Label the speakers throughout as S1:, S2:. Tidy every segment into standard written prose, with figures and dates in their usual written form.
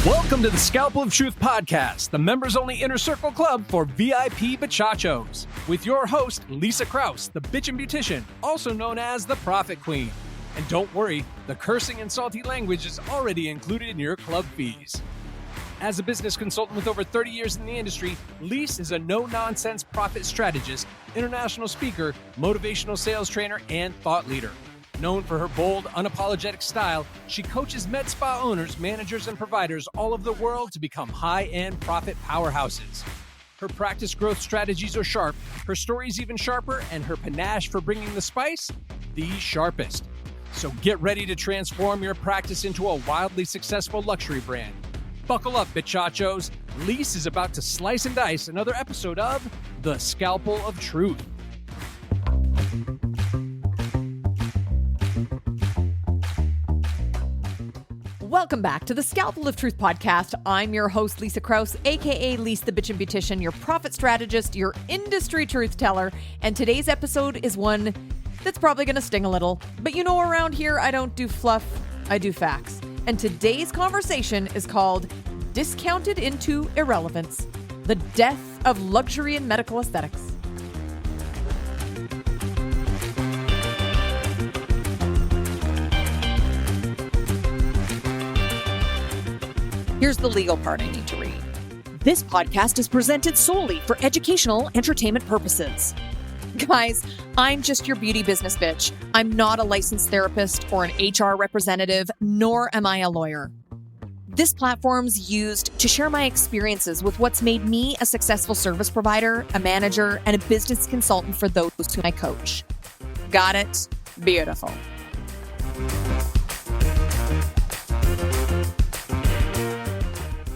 S1: Welcome to the Scalpel of Truth podcast, the members-only inner circle club for VIP bachachos, with your host, Lisa Krause, the bitchin' beautician, also known as the Profit Queen. And don't worry, the cursing and salty language is already included in your club fees. As a business consultant with over 30 years in the industry, Lisa is a no-nonsense profit strategist, international speaker, motivational sales trainer, and thought leader. Known for her bold, unapologetic style, she coaches med spa owners, managers, and providers all over the world to become high-end profit powerhouses. Her practice growth strategies are sharp, her stories even sharper, and her panache for bringing the spice, the sharpest. So get ready to transform your practice into a wildly successful luxury brand. Buckle up, bitchachos. Lisa is about to slice and dice another episode of The Scalpel of Truth.
S2: Welcome back to the Scalpel of Truth podcast. I'm your host, Lisa Krause, aka Lisa the Bitchin' Beautician, your profit strategist, your industry truth teller. And today's episode is one that's probably going to sting a little. But you know, around here, I don't do fluff, I do facts. And today's conversation is called Discounted into Irrelevance, the death of luxury and medical aesthetics. Here's the legal part I need to read. This podcast is presented solely for educational entertainment purposes. Guys, I'm just your beauty business bitch. I'm not a licensed therapist or an HR representative, nor am I a lawyer. This platform's used to share my experiences with what's made me a successful service provider, a manager, and a business consultant for those who I coach. Got it? Beautiful.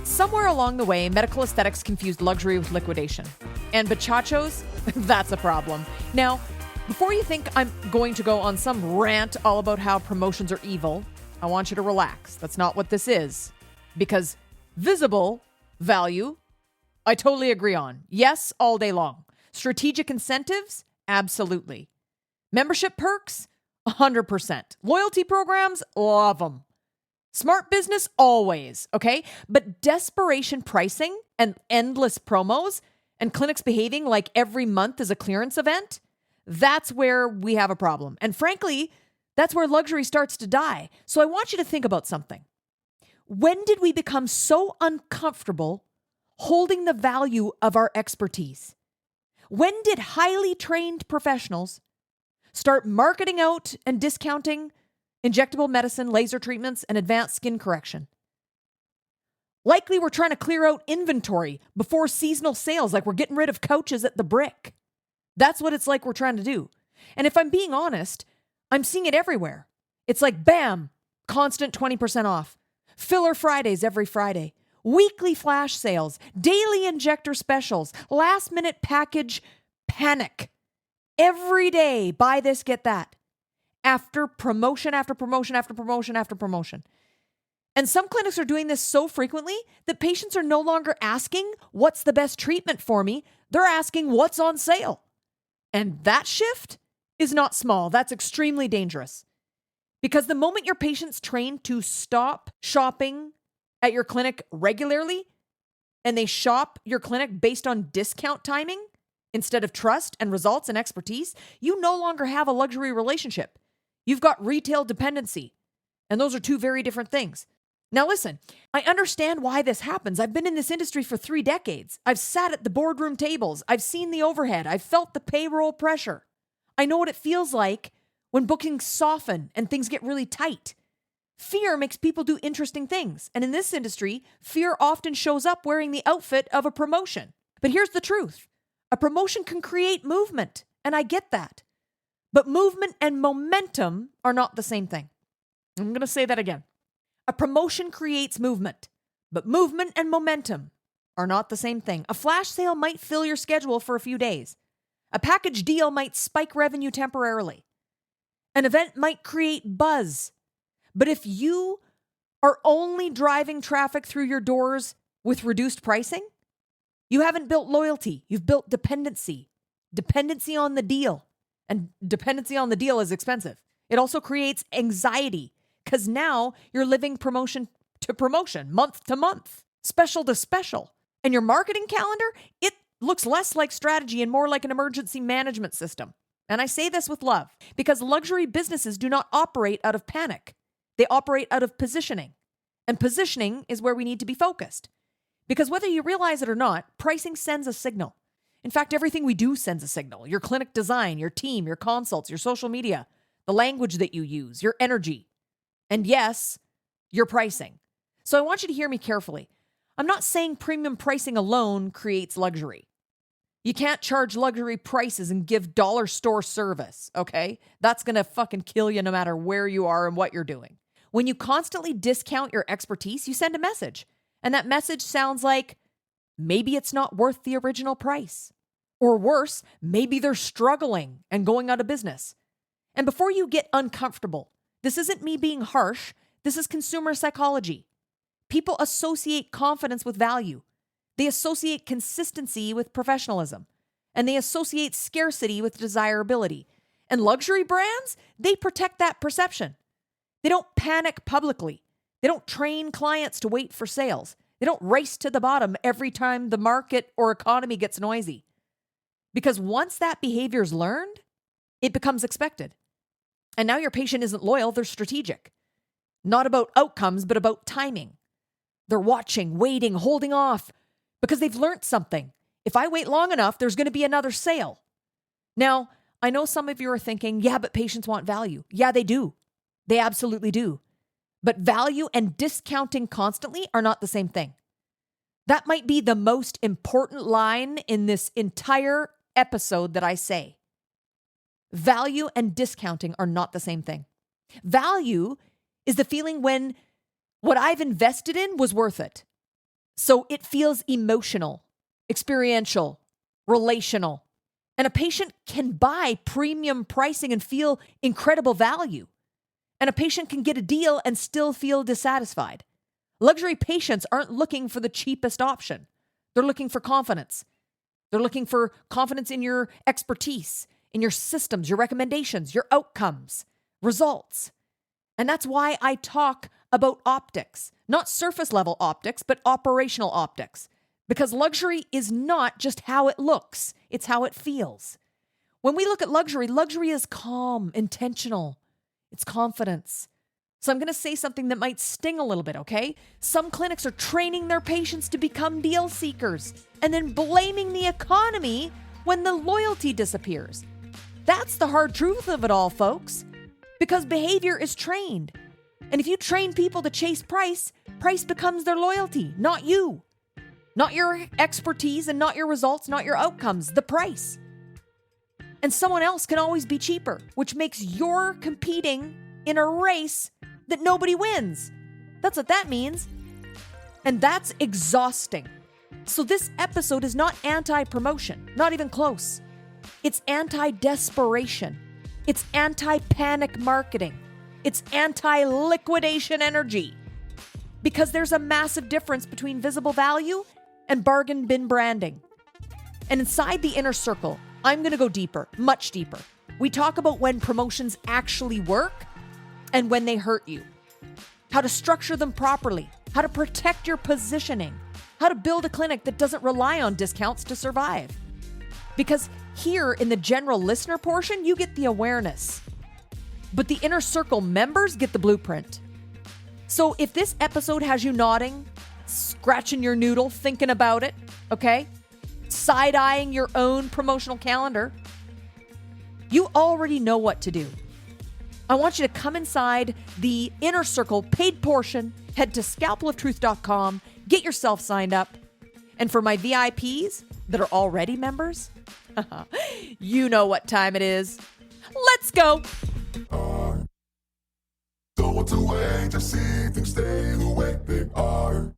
S2: Somewhere along the way, medical aesthetics confused luxury with liquidation. And bachachos, that's a problem. Now, before you think I'm going to go on some rant all about how promotions are evil, I want you to relax. That's not what this is. Because visible value, I totally agree on. Yes, all day long. Strategic incentives, absolutely. Membership perks, 100%. Loyalty programs, love them. Smart business, always, okay? But desperation pricing and endless promos and clinics behaving like every month is a clearance event, that's where we have a problem. And frankly, that's where luxury starts to die. So I want you to think about something. When did we become so uncomfortable holding the value of our expertise? When did highly trained professionals start marketing out and discounting injectable medicine, laser treatments, and advanced skin correction? Likely we're trying to clear out inventory before seasonal sales, like we're getting rid of couches at the Brick. That's what it's like we're trying to do. And if I'm being honest, I'm seeing it everywhere. It's like, bam, constant 20% off. Filler Fridays every Friday. Weekly flash sales. Daily injector specials. Last minute package panic. Every day, buy this, get that. After promotion, after promotion, after promotion, after promotion. And some clinics are doing this so frequently that patients are no longer asking, what's the best treatment for me? They're asking, what's on sale? And that shift is not small. That's extremely dangerous. Because the moment your patient's trained to stop shopping at your clinic regularly, and they shop your clinic based on discount timing instead of trust and results and expertise, you no longer have a luxury relationship. You've got retail dependency. And those are two very different things. Now listen, I understand why this happens. I've been in this industry for 3 decades. I've sat at the boardroom tables. I've seen the overhead. I've felt the payroll pressure. I know what it feels like when bookings soften and things get really tight. Fear makes people do interesting things. And in this industry, fear often shows up wearing the outfit of a promotion. But here's the truth. A promotion can create movement, and I get that. But movement and momentum are not the same thing. I'm going to say that again. A promotion creates movement, but movement and momentum are not the same thing. A flash sale might fill your schedule for a few days. A package deal might spike revenue temporarily. An event might create buzz. But if you are only driving traffic through your doors with reduced pricing, you haven't built loyalty. You've built dependency. Dependency on the deal. And dependency on the deal is expensive. It also creates anxiety because now you're living promotion to promotion, month to month, special to special. And your marketing calendar, it looks less like strategy and more like an emergency management system. And I say this with love because luxury businesses do not operate out of panic. They operate out of positioning. And positioning is where we need to be focused. Because whether you realize it or not, pricing sends a signal. In fact, everything we do sends a signal. Your clinic design, your team, your consults, your social media, the language that you use, your energy, and yes, your pricing. So I want you to hear me carefully. I'm not saying premium pricing alone creates luxury. You can't charge luxury prices and give dollar store service, okay? That's going to fucking kill you no matter where you are and what you're doing. When you constantly discount your expertise, you send a message. And that message sounds like, maybe it's not worth the original price. Or worse, maybe they're struggling and going out of business. And before you get uncomfortable, this isn't me being harsh. This is consumer psychology. People associate confidence with value. They associate consistency with professionalism. And they associate scarcity with desirability. And luxury brands, they protect that perception. They don't panic publicly. They don't train clients to wait for sales. They don't race to the bottom every time the market or economy gets noisy. Because once that behavior is learned, it becomes expected. And now your patient isn't loyal, they're strategic. Not about outcomes, but about timing. They're watching, waiting, holding off, because they've learned something. If I wait long enough, there's going to be another sale. Now, I know some of you are thinking, yeah, but patients want value. Yeah, they do. They absolutely do. But value and discounting constantly are not the same thing. That might be the most important line in this entire episode that I say. Value and discounting are not the same thing. Value is the feeling when what I've invested in was worth it. So it feels emotional, experiential, relational. And a patient can buy premium pricing and feel incredible value. And a patient can get a deal and still feel dissatisfied. Luxury patients aren't looking for the cheapest option. They're looking for confidence. They're looking for confidence in your expertise, in your systems, your recommendations, your outcomes, results. And that's why I talk about optics, not surface level optics, but operational optics. Because luxury is not just how it looks, it's how it feels. When we look at luxury, luxury is calm, intentional. It's confidence. So I'm going to say something that might sting a little bit, okay? Some clinics are training their patients to become deal seekers and then blaming the economy when the loyalty disappears. That's the hard truth of it all, folks. Because behavior is trained. And if you train people to chase price, price becomes their loyalty, not you. Not your expertise and not your results, not your outcomes, the price. And someone else can always be cheaper, which makes you're competing in a race that nobody wins. That's what that means. And that's exhausting. So this episode is not anti-promotion, not even close. It's anti-desperation. It's anti-panic marketing. It's anti-liquidation energy. Because there's a massive difference between visible value and bargain bin branding. And inside the inner circle, I'm going to go deeper, much deeper. We talk about when promotions actually work and when they hurt you. How to structure them properly. How to protect your positioning. How to build a clinic that doesn't rely on discounts to survive. Because here in the general listener portion, you get the awareness. But the inner circle members get the blueprint. So if this episode has you nodding, scratching your noodle, thinking about it, okay? Side-eyeing your own promotional calendar, you already know what to do. I want you to come inside the inner circle paid portion, head to scalpeloftruth.com, get yourself signed up. And for my VIPs that are already members, you know what time it is. Let's go.
S3: Go away to see things stay the way they are.